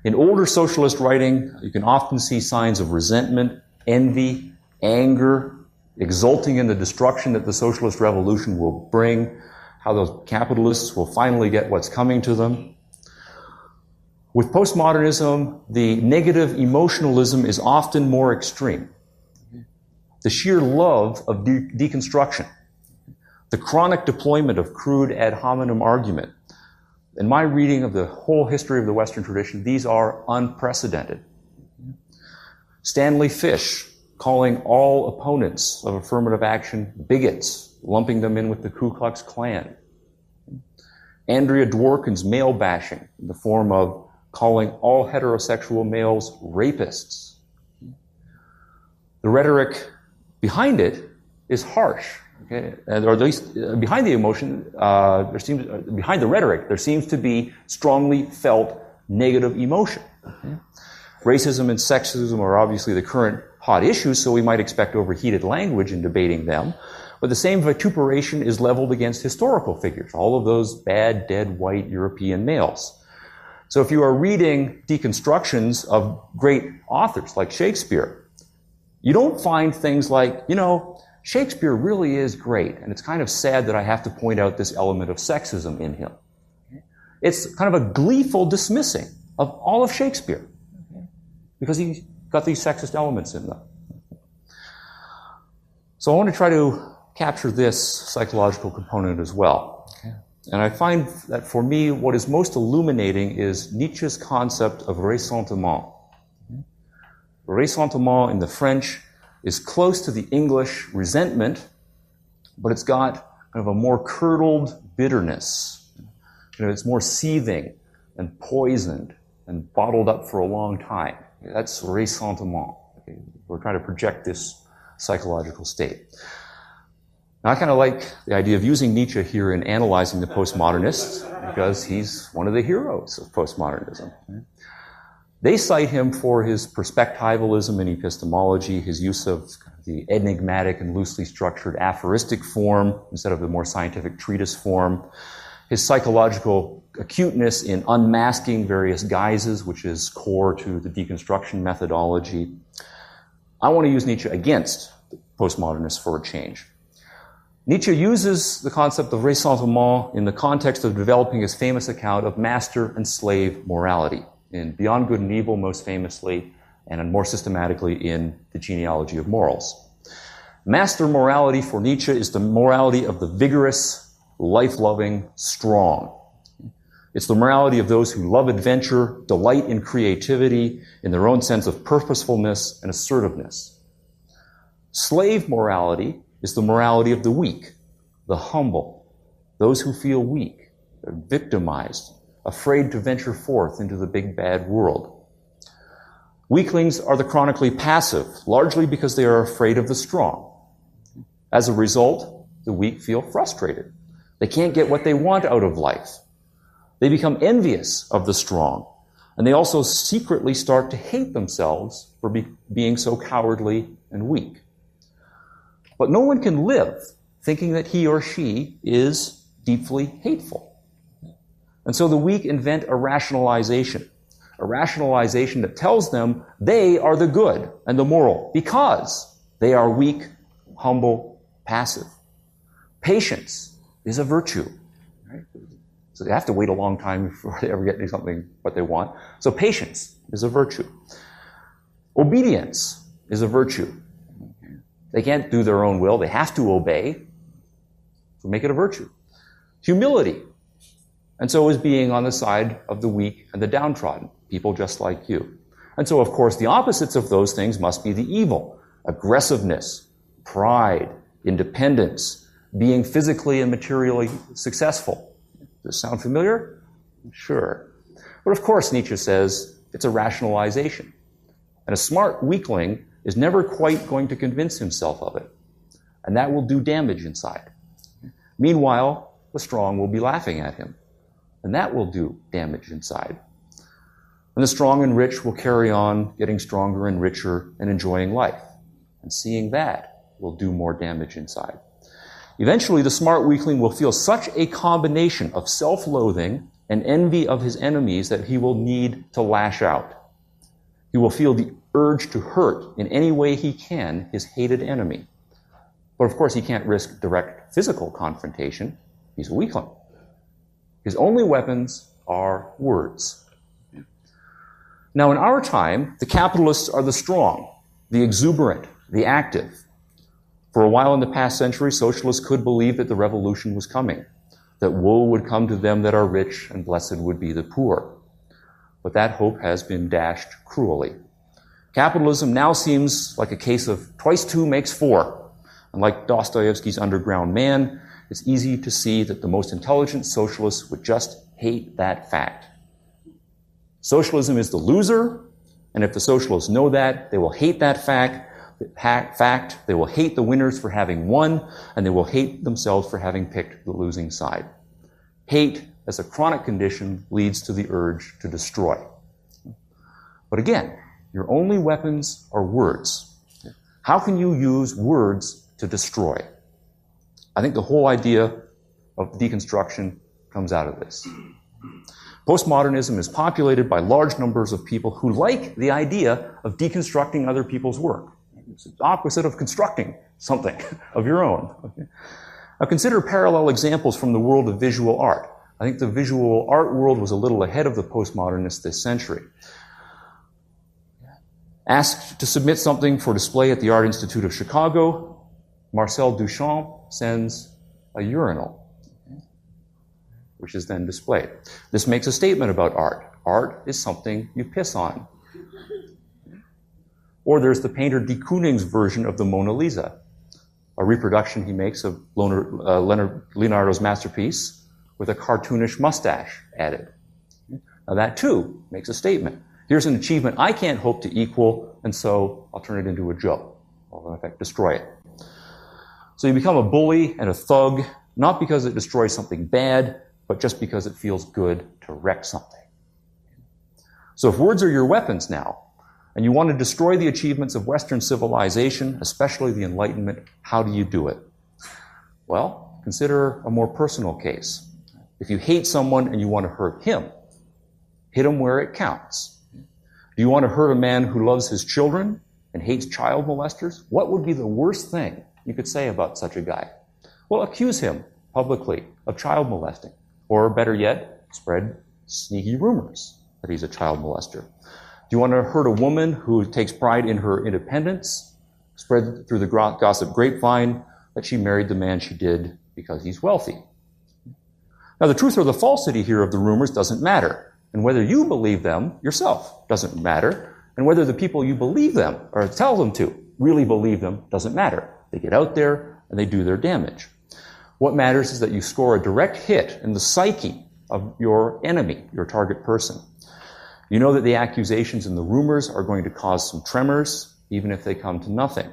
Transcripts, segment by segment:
In older socialist writing, you can often see signs of resentment, envy, anger, exulting in the destruction that the socialist revolution will bring, how those capitalists will finally get what's coming to them. With postmodernism, the negative emotionalism is often more extreme. The sheer love of deconstruction, the chronic deployment of crude ad hominem argument. In my reading of the whole history of the Western tradition, these are unprecedented. Stanley Fish calling all opponents of affirmative action bigots, lumping them in with the Ku Klux Klan. Andrea Dworkin's male bashing in the form of calling all heterosexual males rapists. The rhetoric behind it is harsh, okay? Or at least behind the emotion, behind the rhetoric, there seems to be strongly felt negative emotion. Okay? Racism and sexism are obviously the current hot issues, so we might expect overheated language in debating them. But the same vituperation is leveled against historical figures, all of those bad, dead, white European males. So if you are reading deconstructions of great authors like Shakespeare, you don't find things like, Shakespeare really is great, and it's kind of sad that I have to point out this element of sexism in him. It's kind of a gleeful dismissing of all of Shakespeare, because he's got these sexist elements in them. So I want to try to capture this psychological component as well. And I find that for me, what is most illuminating is Nietzsche's concept of ressentiment. Ressentiment in the French is close to the English resentment, but it's got kind of a more curdled bitterness. It's more seething and poisoned and bottled up for a long time. That's ressentiment. Okay? We're trying to project this psychological state. Now, I kind of like the idea of using Nietzsche here in analyzing the postmodernists because he's one of the heroes of postmodernism. They cite him for his perspectivalism in epistemology, his use of the enigmatic and loosely structured aphoristic form instead of the more scientific treatise form, his psychological acuteness in unmasking various guises, which is core to the deconstruction methodology. I want to use Nietzsche against the postmodernists for a change. Nietzsche uses the concept of ressentiment in the context of developing his famous account of master and slave morality, in Beyond Good and Evil most famously, and more systematically in The Genealogy of Morals. Master morality for Nietzsche is the morality of the vigorous, life-loving, strong. It's the morality of those who love adventure, delight in creativity, in their own sense of purposefulness and assertiveness. Slave morality is the morality of the weak, the humble, those who feel weak, they're victimized, afraid to venture forth into the big bad world. Weaklings are the chronically passive, largely because they are afraid of the strong. As a result, the weak feel frustrated. They can't get what they want out of life. They become envious of the strong, and they also secretly start to hate themselves for being so cowardly and weak. But no one can live thinking that he or she is deeply hateful. And so the weak invent a rationalization that tells them they are the good and the moral because they are weak, humble, passive. Patience is a virtue. Right? So they have to wait a long time before they ever get something what they want. So patience is a virtue. Obedience is a virtue. They can't do their own will. They have to obey. So make it a virtue. Humility. And so is being on the side of the weak and the downtrodden, people just like you. And so, of course, the opposites of those things must be the evil. Aggressiveness, pride, independence, being physically and materially successful. Does this sound familiar? Sure. But of course, Nietzsche says it's a rationalization. And a smart weakling is never quite going to convince himself of it. And that will do damage inside. Meanwhile, the strong will be laughing at him. And that will do damage inside. And the strong and rich will carry on getting stronger and richer and enjoying life. And seeing that will do more damage inside. Eventually, the smart weakling will feel such a combination of self-loathing and envy of his enemies that he will need to lash out. He will feel the urge to hurt in any way he can his hated enemy. But of course, he can't risk direct physical confrontation. He's a weakling. His only weapons are words. Now, in our time, the capitalists are the strong, the exuberant, the active. For a while in the past century, socialists could believe that the revolution was coming, that woe would come to them that are rich and blessed would be the poor. But that hope has been dashed cruelly. Capitalism now seems like a case of twice two makes four. And like Dostoevsky's Underground Man, it's easy to see that the most intelligent socialists would just hate that fact. Socialism is the loser, and if the socialists know that, they will hate that fact. They will hate the winners for having won, and they will hate themselves for having picked the losing side. Hate, as a chronic condition, leads to the urge to destroy. But again, your only weapons are words. How can you use words to destroy? I think the whole idea of deconstruction comes out of this. Postmodernism is populated by large numbers of people who like the idea of deconstructing other people's work. It's the opposite of constructing something of your own. Now consider parallel examples from the world of visual art. I think the visual art world was a little ahead of the postmodernists this century. Asked to submit something for display at the Art Institute of Chicago, Marcel Duchamp sends a urinal, which is then displayed. This makes a statement about art. Art is something you piss on. Or there's the painter de Kooning's version of the Mona Lisa, a reproduction he makes of Leonardo's masterpiece with a cartoonish mustache added. Now that too makes a statement. Here's an achievement I can't hope to equal, and so I'll turn it into a joke. I'll in effect destroy it. So you become a bully and a thug, not because it destroys something bad, but just because it feels good to wreck something. So if words are your weapons now, and you want to destroy the achievements of Western civilization, especially the Enlightenment, how do you do it? Well, consider a more personal case. If you hate someone and you want to hurt him, hit him where it counts. Do you want to hurt a man who loves his children and hates child molesters? What would be the worst thing you could say about such a guy? Well, accuse him publicly of child molesting. Or better yet, spread sneaky rumors that he's a child molester. Do you want to hurt a woman who takes pride in her independence? Spread through the gossip grapevine that she married the man she did because he's wealthy. Now, the truth or the falsity here of the rumors doesn't matter. And whether you believe them yourself doesn't matter. And whether the people you believe them or tell them to really believe them doesn't matter. They get out there and they do their damage. What matters is that you score a direct hit in the psyche of your enemy, your target person. You know that the accusations and the rumors are going to cause some tremors, even if they come to nothing.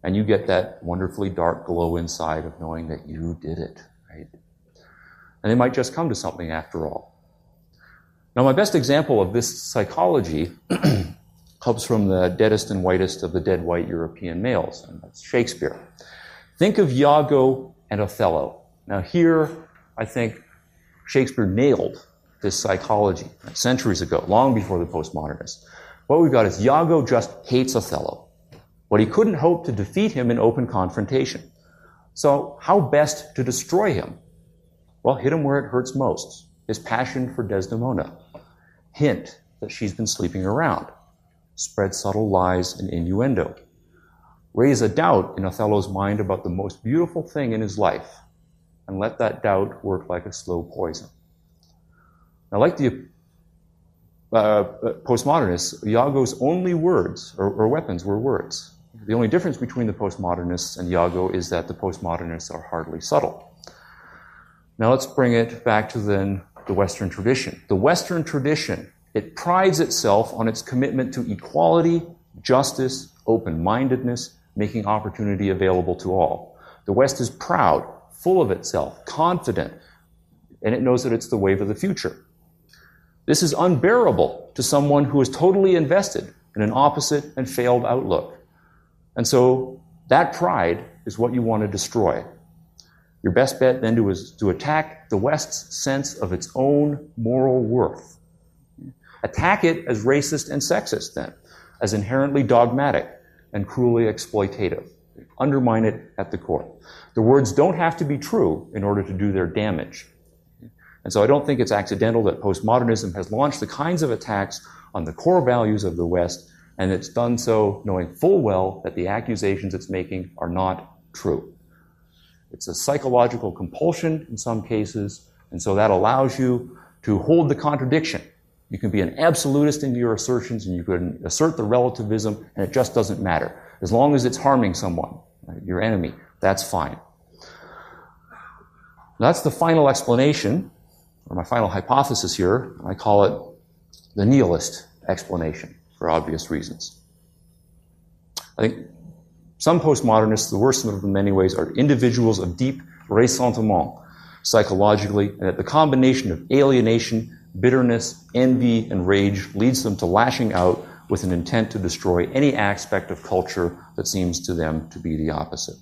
And you get that wonderfully dark glow inside of knowing that you did it, right? And they might just come to something after all. Now, my best example of this psychology comes from the deadest and whitest of the dead white European males, and that's Shakespeare. Think of Iago and Othello. Now here, I think Shakespeare nailed this psychology centuries ago, long before the postmodernists. What we've got is Iago just hates Othello, but he couldn't hope to defeat him in open confrontation. So how best to destroy him? Well, hit him where it hurts most, his passion for Desdemona. Hint that she's been sleeping around. Spread subtle lies and innuendo. Raise a doubt in Othello's mind about the most beautiful thing in his life, and let that doubt work like a slow poison. Now, like the postmodernists, Iago's only words or weapons were words. The only difference between the postmodernists and Iago is that the postmodernists are hardly subtle. Now let's bring it back to then the Western tradition. The Western tradition, it prides itself on its commitment to equality, justice, open-mindedness, making opportunity available to all. The West is proud, full of itself, confident, and it knows that it's the wave of the future. This is unbearable to someone who is totally invested in an opposite and failed outlook. And so that pride is what you want to destroy. Your best bet then is to attack the West's sense of its own moral worth. Attack it as racist and sexist then, as inherently dogmatic and cruelly exploitative. Undermine it at the core. The words don't have to be true in order to do their damage. And so I don't think it's accidental that postmodernism has launched the kinds of attacks on the core values of the West, and it's done so knowing full well that the accusations it's making are not true. It's a psychological compulsion in some cases, and so that allows you to hold the contradiction. You can be an absolutist in your assertions, and you can assert the relativism, and it just doesn't matter. As long as it's harming someone, right, your enemy, that's fine. That's the final explanation, or my final hypothesis here. I call it the nihilist explanation, for obvious reasons. I think some postmodernists, the worst of them in many ways, are individuals of deep ressentiment psychologically, and that the combination of alienation, bitterness, envy, and rage leads them to lashing out with an intent to destroy any aspect of culture that seems to them to be the opposite.